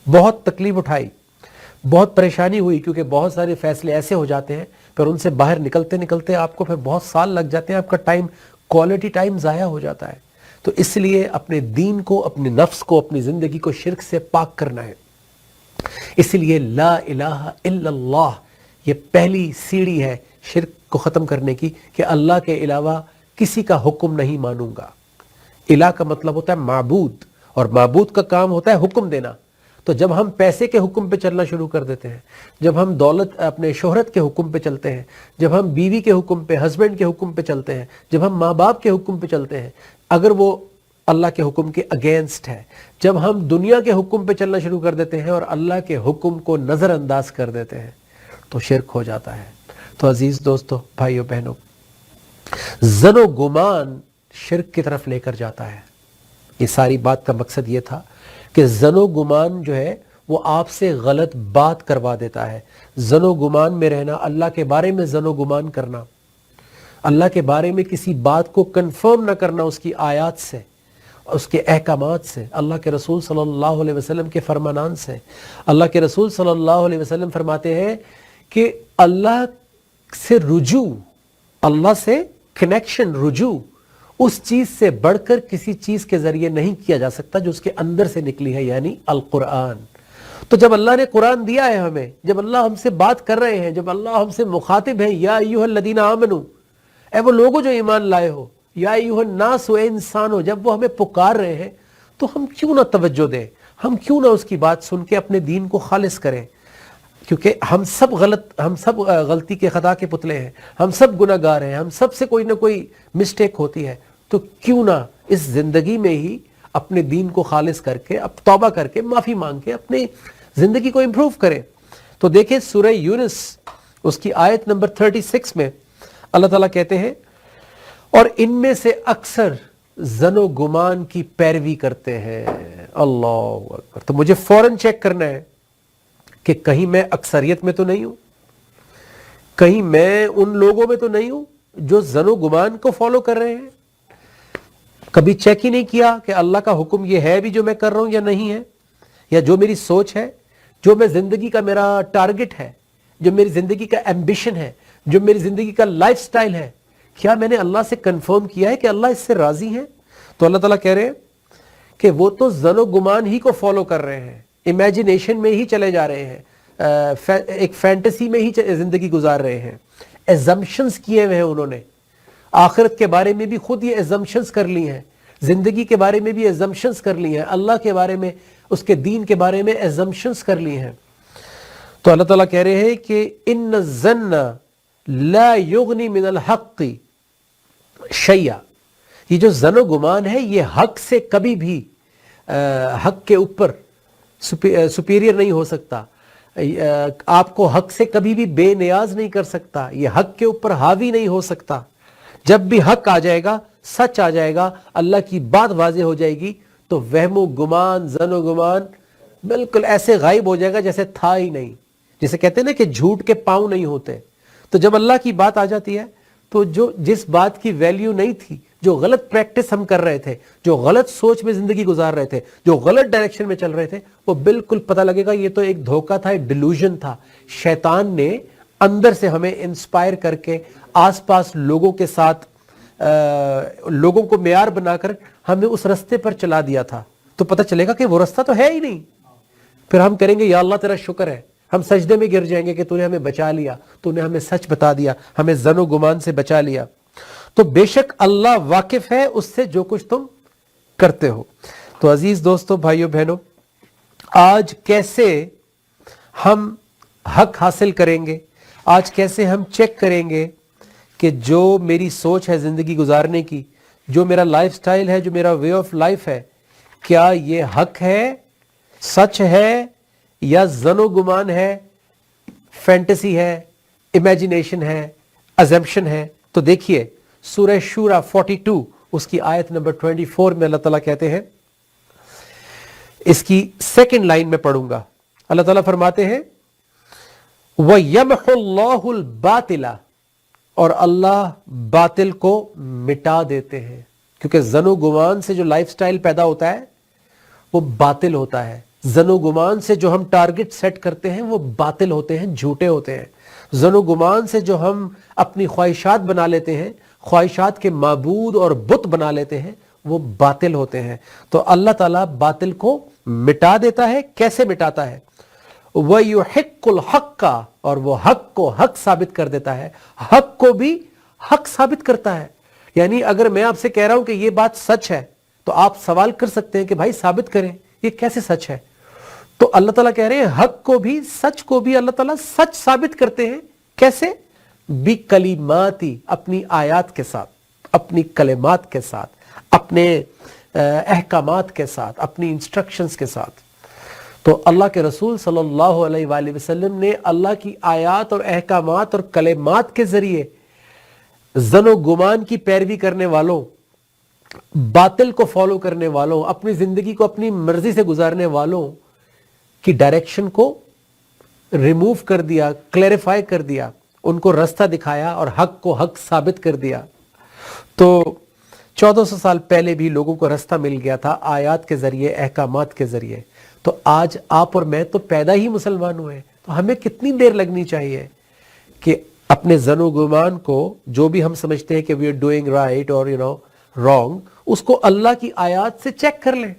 بہت تکلیف اٹھائی, بہت پریشانی ہوئی, کیونکہ بہت سارے فیصلے ایسے ہو جاتے ہیں پھر ان سے باہر نکلتے نکلتے آپ کو پھر بہت سال لگ جاتے ہیں, آپ کا ٹائم, کوالٹی ٹائم ضائع ہو جاتا ہے. تو اس لیے اپنے دین کو, اپنے نفس کو, اپنی زندگی کو شرک سے پاک کرنا ہے. اس لیے لا الہ الا اللہ یہ پہلی سیڑھی ہے شرک کو ختم کرنے کی, کہ اللہ کے علاوہ کسی کا حکم نہیں مانوں گا. الہ کا مطلب ہوتا ہے معبود, اور معبود کا کام ہوتا ہے حکم دینا. تو جب ہم پیسے کے حکم پہ چلنا شروع کر دیتے ہیں, جب ہم دولت, اپنے شہرت کے حکم پہ چلتے ہیں, جب ہم بیوی کے حکم پہ, ہسبینڈ کے حکم پہ چلتے ہیں, جب ہم ماں باپ کے حکم پہ چلتے ہیں, اگر وہ اللہ کے حکم کے اگینسٹ ہے, جب ہم دنیا کے حکم پہ چلنا شروع کر دیتے ہیں اور اللہ کے حکم کو نظر انداز کر دیتے ہیں, تو شرک ہو جاتا ہے. تو عزیز دوستو, بھائیو بہنوں, ظن و گمان شرک کی طرف لے کر جاتا ہے. یہ ساری بات کا مقصد یہ تھا کہ ظن و گمان جو ہے وہ آپ سے غلط بات کروا دیتا ہے. ظن و گمان میں رہنا, اللہ کے بارے میں ظن و گمان کرنا, اللہ کے بارے میں کسی بات کو کنفرم نہ کرنا اس کی آیات سے, اس کے احکامات سے, اللہ کے رسول صلی اللہ علیہ وسلم کے فرمانان سے. اللہ کے رسول صلی اللہ علیہ وسلم فرماتے ہیں کہ اللہ سے رجوع, اللہ سے کنیکشن, رجوع اس چیز سے بڑھ کر کسی چیز کے ذریعے نہیں کیا جا سکتا جو اس کے اندر سے نکلی ہے, یعنی القرآن. تو جب اللہ نے قرآن دیا ہے ہمیں, جب اللہ ہم سے بات کر رہے ہیں, جب اللہ ہم سے مخاطب ہے, یا ایھا الذین آمنوا, اے وہ لوگوں جو ایمان لائے ہو, یا ایھا الناس, اے انسانو, جب وہ ہمیں پکار رہے ہیں تو ہم کیوں نہ توجہ دیں, ہم کیوں نہ اس کی بات سن کے اپنے دین کو خالص کریں. کیونکہ ہم سب غلطی کے خطا کے پتلے ہیں, ہم سب گناہ گار ہیں, ہم سب سے کوئی نہ کوئی مسٹیک ہوتی ہے. تو کیوں نہ اس زندگی میں ہی اپنے دین کو خالص کر کے، اب توبہ کر کے، معافی مانگ کے اپنے زندگی کو امپروو کریں۔ تو دیکھیں سورہ یونس اس کی آیت نمبر 36 میں اللہ تعالیٰ کہتے ہیں اور ان میں سے اکثر ظن و گمان کی پیروی کرتے ہیں۔ اللہ اکبر۔ تو مجھے فوراً چیک کرنا ہے کہ کہیں میں اکثریت میں تو نہیں ہوں، کہیں میں ان لوگوں میں تو نہیں ہوں جو ظن و گمان کو فالو کر رہے ہیں۔ کبھی چیک ہی نہیں کیا کہ اللہ کا حکم یہ ہے بھی جو میں کر رہا ہوں یا نہیں ہے، یا جو میری سوچ ہے، جو میں زندگی کا میرا ٹارگٹ ہے، جو میری زندگی کا ایمبیشن ہے، جو میری زندگی کا لائف سٹائل ہے، کیا میں نے اللہ سے کنفرم کیا ہے کہ اللہ اس سے راضی ہیں؟ تو اللہ تعالیٰ کہہ رہے ہیں کہ وہ تو ظن و گمان ہی کو فالو کر رہے ہیں، امیجینیشن میں ہی چلے جا رہے ہیں، ایک فینٹیسی میں ہی زندگی گزار رہے ہیں، ایزمپشنز کیے ہوئے ہیں انہوں نے، آخرت کے بارے میں بھی خود یہ ایزمپشنز کر لی ہیں، زندگی کے بارے میں بھی ایزمپشنز کر لی ہیں، اللہ کے بارے میں، اس کے دین کے بارے میں ایزمپشنز کر لی ہیں۔ تو اللہ تعالیٰ کہہ رہے ہیں کہ ان الظن لا یغنی من الحق شیئا، یہ جو ظن و گمان ہے یہ حق سے کبھی بھی حق کے اوپر سپیریئر نہیں ہو سکتا، آپ کو حق سے کبھی بھی بے نیاز نہیں کر سکتا، یہ حق کے اوپر حاوی نہیں ہو سکتا۔ جب بھی حق آ جائے گا، سچ آ جائے گا، اللہ کی بات واضح ہو جائے گی، تو وہم و گمان، ظن و گمان بالکل ایسے غائب ہو جائے گا جیسے تھا ہی نہیں۔ جسے کہتے ہیں نا کہ جھوٹ کے پاؤں نہیں ہوتے، تو جب اللہ کی بات آ جاتی ہے تو جس بات کی ویلیو نہیں تھی، جو غلط پریکٹس ہم کر رہے تھے، جو غلط سوچ میں زندگی گزار رہے تھے، جو غلط ڈائریکشن میں چل رہے تھے، وہ بالکل پتہ لگے گا یہ تو ایک دھوکہ تھا، ایک ڈیلوژن تھا۔ شیطان نے اندر سے ہمیں انسپائر کر کے آس پاس لوگوں کے ساتھ لوگوں کو معیار بنا کر ہمیں اس رستے پر چلا دیا تھا، تو پتہ چلے گا کہ وہ رستہ تو ہے ہی نہیں۔ پھر ہم کریں گے یا اللہ تیرا شکر ہے، ہم سجدے میں گر جائیں گے کہ تو نے ہمیں بچا لیا، تو نے ہمیں سچ بتا دیا، ہمیں ظن و گمان سے بچا لیا۔ تو بے شک اللہ واقف ہے اس سے جو کچھ تم کرتے ہو۔ تو عزیز دوستو، بھائیو بہنوں، آج کیسے ہم حق حاصل کریں گے، آج کیسے ہم چیک کریں گے کہ جو میری سوچ ہے زندگی گزارنے کی، جو میرا لائف سٹائل ہے، جو میرا وے آف لائف ہے، کیا یہ حق ہے، سچ ہے، یا ظن و گمان ہے، فینٹیسی ہے، امیجینیشن ہے، ازمپشن ہے؟ تو دیکھیے سورہ شورا 42 اس کی آیت نمبر 24 میں اللہ تعالیٰ کہتے ہیں، اس کی سیکنڈ لائن میں پڑھوں گا۔ اللہ تعالیٰ فرماتے ہیں وَيَمْحُ اللَّهُ الْبَاطِلَ، اور اللہ باطل کو مٹا دیتے ہیں، کیونکہ ظن و گمان سے جو لائف سٹائل پیدا ہوتا ہے وہ باطل ہوتا ہے، ظن و گمان سے جو ہم ٹارگٹ سیٹ کرتے ہیں وہ باطل ہوتے ہیں، جھوٹے ہوتے ہیں، ظن و گمان سے جو ہم اپنی خواہشات بنا لیتے ہیں، خواہشات کے معبود اور بت بنا لیتے ہیں، وہ باطل ہوتے ہیں۔ تو اللہ تعالیٰ باطل کو مٹا دیتا ہے۔ کیسے مٹاتا ہے؟ وَيُحِقُّ الْحَقَّ، اور وہ حق کو حق ثابت کر دیتا ہے، حق کو بھی حق ثابت کرتا ہے۔ یعنی اگر میں آپ سے کہہ رہا ہوں کہ یہ بات سچ ہے، تو آپ سوال کر سکتے ہیں کہ بھائی ثابت کریں یہ کیسے سچ ہے؟ تو اللہ تعالیٰ کہہ رہے ہیں حق کو بھی، سچ کو بھی اللہ تعالیٰ سچ ثابت کرتے ہیں۔ کیسے؟ بِکَلِمَاتِ، اپنی آیات کے ساتھ، اپنی کلمات کے ساتھ، اپنے احکامات کے ساتھ، اپنی انسٹرکشنز کے ساتھ۔ تو اللہ کے رسول صلی اللہ علیہ وآلہ وسلم نے اللہ کی آیات اور احکامات اور کلمات کے ذریعے ظن و گمان کی پیروی کرنے والوں، باطل کو فالو کرنے والوں، اپنی زندگی کو اپنی مرضی سے گزارنے والوں کی ڈائریکشن کو ریموو کر دیا، کلیریفائی کر دیا، ان کو رستہ دکھایا اور حق کو حق ثابت کر دیا۔ تو 1400 سال پہلے بھی لوگوں کو رستہ مل گیا تھا آیات کے ذریعے، احکامات کے ذریعے۔ تو آج آپ اور میں تو پیدا ہی مسلمان ہوئے، تو ہمیں کتنی دیر لگنی چاہیے کہ اپنے ظن و گمان کو، جو بھی ہم سمجھتے ہیں کہ وی آر ڈوئنگ رائٹ اور رانگ، اس کو اللہ کی آیات سے چیک کر لیں۔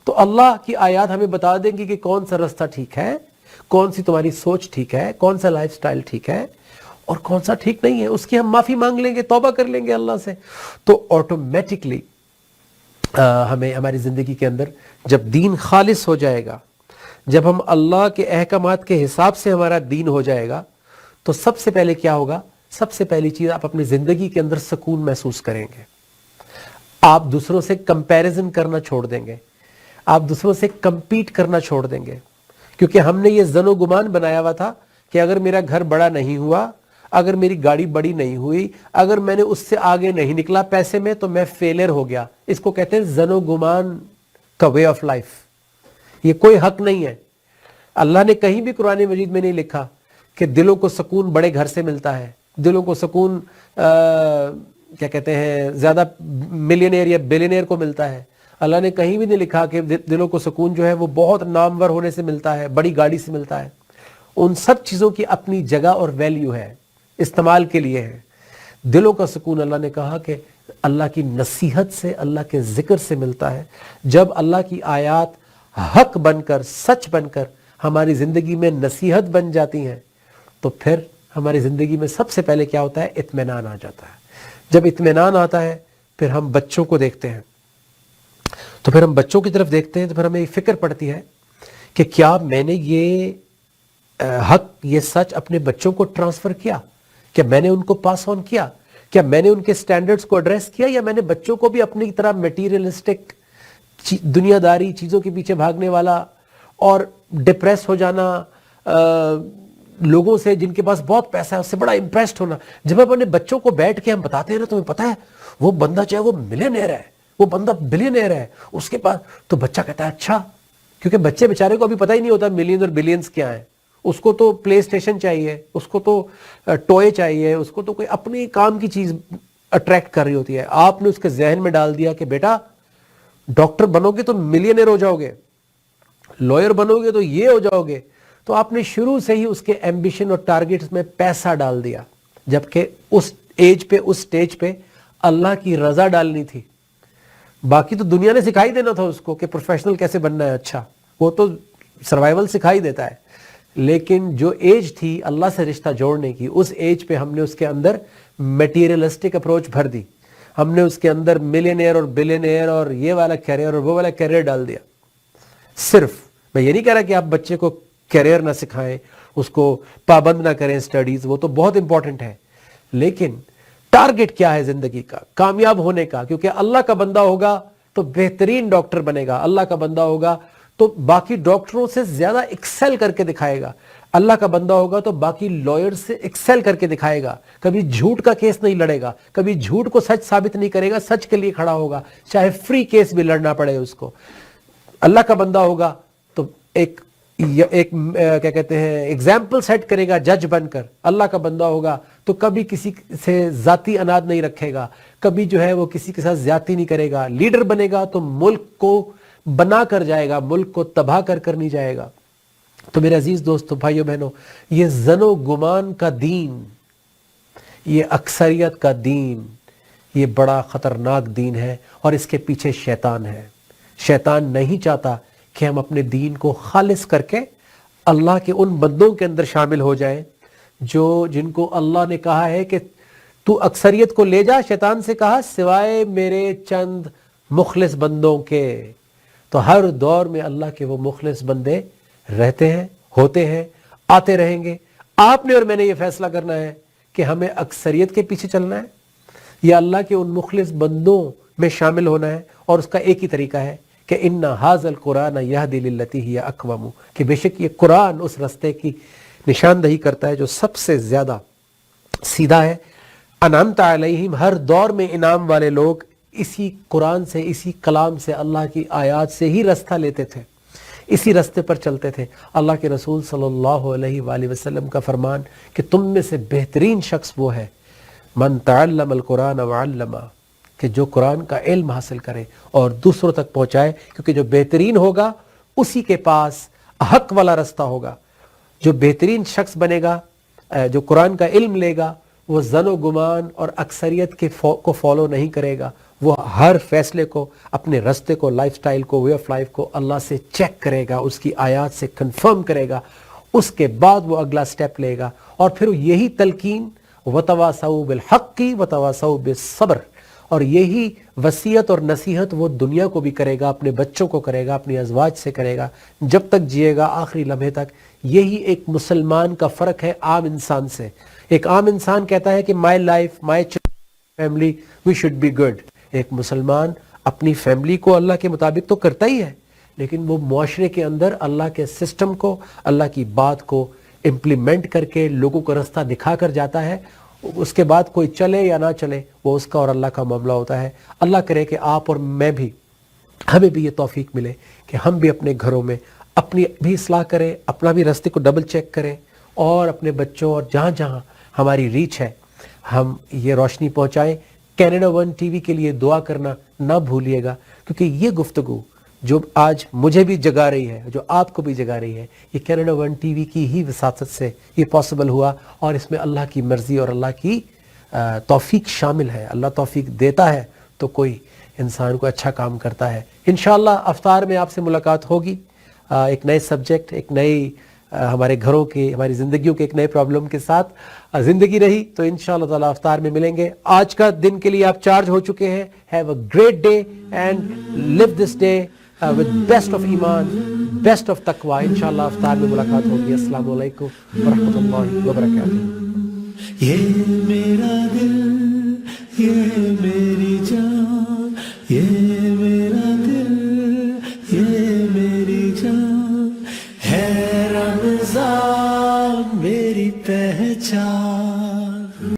تو اللہ کی آیات ہمیں بتا دیں گی کہ کون سا رستہ ٹھیک ہے، کون سی تمہاری سوچ ٹھیک ہے، کون سا لائف سٹائل ٹھیک ہے اور کون سا ٹھیک نہیں ہے۔ اس کی ہم معافی مانگ لیں گے، توبہ کر لیں گے اللہ سے، تو آٹومیٹکلی ہمیں ہماری زندگی کے اندر جب دین خالص ہو جائے گا، جب ہم اللہ کے احکامات کے حساب سے ہمارا دین ہو جائے گا، تو سب سے پہلے کیا ہوگا؟ سب سے پہلی چیز، آپ اپنی زندگی کے اندر سکون محسوس کریں گے، آپ دوسروں سے کمپیریزن کرنا چھوڑ دیں گے, آپ دوسروں سے کمپیٹ کرنا چھوڑ دیں گے, کیونکہ ہم نے یہ ظن و گمان بنایا ہوا تھا کہ اگر میرا گھر بڑا نہیں ہوا, اگر میری گاڑی بڑی نہیں ہوئی, اگر میں نے اس سے آگے نہیں نکلا پیسے میں, تو میں فیلر ہو گیا. اس کو کہتے ہیں ظن و گمان کا وے آف لائف. یہ کوئی حق نہیں ہے. اللہ نے کہیں بھی قرآن مجید میں نہیں لکھا کہ دلوں کو سکون بڑے گھر سے ملتا ہے, دلوں کو سکون کیا کہتے ہیں زیادہ ملینئر یا بلینئر کو ملتا ہے. اللہ نے کہیں بھی نہیں لکھا کہ دلوں کو سکون جو ہے وہ بہت نامور ہونے سے ملتا ہے, بڑی گاڑی سے ملتا ہے. ان سب چیزوں کی اپنی جگہ اور ویلیو ہے, استعمال کے لیے ہے. دلوں کا سکون اللہ نے کہا کہ اللہ کی نصیحت سے, اللہ کے ذکر سے ملتا ہے. جب اللہ کی آیات حق بن کر, سچ بن کر ہماری زندگی میں نصیحت بن جاتی ہیں, تو پھر ہماری زندگی میں سب سے پہلے کیا ہوتا ہے؟ اطمینان آ جاتا ہے. جب اطمینان آتا ہے پھر ہم بچوں کو دیکھتے ہیں, تو پھر ہم بچوں کی طرف دیکھتے ہیں, تو پھر ہمیں یہ فکر پڑتی ہے کہ کیا میں نے یہ حق, یہ سچ اپنے بچوں کو ٹرانسفر کیا, کیا میں نے ان کو پاس آن کیا, کیا میں نے ان کے سٹینڈرڈز کو ایڈریس کیا, یا میں نے بچوں کو بھی اپنی طرح میٹیریلسٹک دنیا داری چیزوں کے پیچھے بھاگنے والا اور ڈپریس ہو جانا, لوگوں سے جن کے پاس بہت پیسہ ہے اس سے بڑا امپریسڈ ہونا. جب اپنے بچوں کو بیٹھ کے ہم بتاتے ہیں نا, تمہیں پتا ہے وہ بندہ چاہے وہ ملینئر ہے, وہ بندہ بلینئر ہے, اس کے پاس, تو بچہ کہتا ہے اچھا, کیونکہ بچے بیچارے کو ابھی پتہ ہی نہیں ہوتا ملین اور بلینز کیا ہیں. اس کو تو پلے اسٹیشن چاہیے, اس کو تو ٹوئے چاہیے, اس کو تو کوئی اپنے کام کی چیز اٹریکٹ کر رہی ہوتی ہے. آپ نے اس کے ذہن میں ڈال دیا کہ بیٹا ڈاکٹر بنو گے تو ملینئر ہو جاؤ گے, لائر بنو گے تو یہ ہو جاؤ گے, تو آپ نے شروع سے ہی اس کے ایمبیشن اور ٹارگیٹس میں پیسہ ڈال دیا, جبکہ اس ایج پہ, اس سٹیج پہ اللہ کی رضا ڈالنی تھی. باقی تو دنیا نے سکھائی دینا تھا اس کو کہ پروفیشنل کیسے بننا ہے, اچھا وہ تو سروائیول سکھائی دیتا ہے. لیکن جو ایج تھی اللہ سے رشتہ جوڑنے کی, اس ایج پہ ہم نے اس کے اندر میٹیریلسٹک اپروچ بھر دی. ہم نے اس کے اندر ملینئر اور بلینئر اور یہ والا کیریئر اور وہ والا کیریئر ڈال دیا. صرف میں یہ نہیں کہہ رہا کہ آپ بچے کو کیریئر نہ سکھائیں, اس کو پابند نہ کریں اسٹڈیز, وہ تو بہت امپورٹنٹ ہے, لیکن ٹارگٹ کیا ہے زندگی کا, کامیاب ہونے کا. کیونکہ اللہ کا بندہ ہوگا تو بہترین ڈاکٹر بنے گا, اللہ کا بندہ ہوگا تو باقی ڈاکٹروں سے زیادہ ایکسل کر کے دکھائے گا, اللہ کا بندہ ہوگا تو باقی لائر سے ایکسل کر کے دکھائے گا. کبھی جھوٹ کا کیس نہیں لڑے گا, کبھی جھوٹ کو سچ ثابت نہیں کرے گا, سچ کے لیے کھڑا ہوگا, چاہے فری کیس بھی لڑنا پڑے اس کو. اللہ کا بندہ ہوگا تو ایک کیا کہتے ہیں ایگزامپل سیٹ کرے گا جج بن کر. اللہ کا بندہ ہوگا تو کبھی کسی سے ذاتی اناد نہیں رکھے گا, کبھی جو ہے وہ کسی کے ساتھ زیادتی نہیں کرے گا. لیڈر بنے گا تو ملک کو بنا کر جائے گا, ملک کو تباہ کر نہیں جائے گا. تو میرے عزیز دوستو, بھائیو بہنوں, یہ ظن و گمان کا دین, یہ اکثریت کا دین, یہ بڑا خطرناک دین ہے, اور اس کے پیچھے شیطان ہے. شیطان نہیں چاہتا کہ ہم اپنے دین کو خالص کر کے اللہ کے ان بندوں کے اندر شامل ہو جائیں جن کو اللہ نے کہا ہے کہ تو اکثریت کو لے جا. شیطان سے کہا سوائے میرے چند مخلص بندوں کے. تو ہر دور میں اللہ کے وہ مخلص بندے رہتے ہیں, ہوتے ہیں, آتے رہیں گے. آپ نے اور میں نے یہ فیصلہ کرنا ہے کہ ہمیں اکثریت کے پیچھے چلنا ہے یا اللہ کے ان مخلص بندوں میں شامل ہونا ہے. اور اس کا ایک ہی طریقہ ہے کہ ان ھذا القرآن یہدی للتی ہی اقوم, کہ بے شک یہ قرآن اس رستے کی نشاندہی کرتا ہے جو سب سے زیادہ سیدھا ہے. انعمت علیہم, ہر دور میں انعام والے لوگ اسی قرآن سے, اسی کلام سے, اللہ کی آیات سے ہی راستہ لیتے تھے, اسی راستے پر چلتے تھے. اللہ کے رسول صلی اللہ علیہ وآلہ وسلم کا فرمان کہ تم میں سے بہترین شخص وہ ہے من تعلم القرآن وعلمہ, کہ جو قرآن کا علم حاصل کرے اور دوسروں تک پہنچائے. کیونکہ جو بہترین ہوگا اسی کے پاس حق والا راستہ ہوگا. جو بہترین شخص بنے گا, جو قرآن کا علم لے گا, وہ ظن و گمان اور اکثریت کو فالو نہیں کرے گا. وہ ہر فیصلے کو, اپنے راستے کو, لائف سٹائل کو, وے آف لائف کو اللہ سے چیک کرے گا, اس کی آیات سے کنفرم کرے گا. اس کے بعد وہ اگلا سٹیپ لے گا. اور پھر یہی تلقین وتواصوا بالحق وتواصوا بالصبر, اور یہی وصیت اور نصیحت وہ دنیا کو بھی کرے گا, اپنے بچوں کو کرے گا, اپنی ازواج سے کرے گا, جب تک جیے گا آخری لمحے تک. یہی ایک مسلمان کا فرق ہے عام انسان سے. ایک عام انسان کہتا ہے کہ my life, my family, we should be good. ایک مسلمان اپنی فیملی کو اللہ کے مطابق تو کرتا ہی ہے، لیکن وہ معاشرے کے اندر اللہ کے سسٹم کو، اللہ کی بات کو امپلیمنٹ کر کے لوگوں کو راستہ دکھا کر جاتا ہے. اس کے بعد کوئی چلے یا نہ چلے وہ اس کا اور اللہ کا معاملہ ہوتا ہے. اللہ کرے کہ آپ اور میں بھی، ہمیں بھی یہ توفیق ملے کہ ہم بھی اپنے گھروں میں اپنی بھی اصلاح کریں، اپنا بھی راستے کو ڈبل چیک کریں، اور اپنے بچوں اور جہاں جہاں ہماری ریچ ہے ہم یہ روشنی پہنچائیں. کینیڈا ون ٹی وی کے لیے دعا کرنا نہ بھولیے گا، کیونکہ یہ گفتگو جو آج مجھے بھی جگا رہی ہے، جو آپ کو بھی جگا رہی ہے، یہ کینیڈا ون ٹی وی کی ہی وساطت سے یہ پاسبل ہوا، اور اس میں اللہ کی مرضی اور اللہ کی توفیق شامل ہے. اللہ توفیق دیتا ہے تو کوئی انسان کو اچھا کام کرتا ہے. انشاءاللہ افطار میں آپ سے ملاقات ہوگی، ایک نئے سبجیکٹ، ایک نئی ہمارے گھروں کے، ہماری زندگیوں کے ایک نئے پرابلم کے ساتھ. زندگی رہی تو انشاءاللہ تعالی افطار میں ملیں گے. آج کا دن کے لیے آپ چارج ہو چکے ہیں. Have a great day and live this day with best of ایمان، بیسٹ آف تقوی. انشاءاللہ افطار میں ملاقات ہوگی. السلام علیکم ورحمۃ اللہ وبرکاتہ. یہ میرا دل، یہ میری جان، یہ میرا دل، یہ میری جان، ہے رمضان میری پہچان.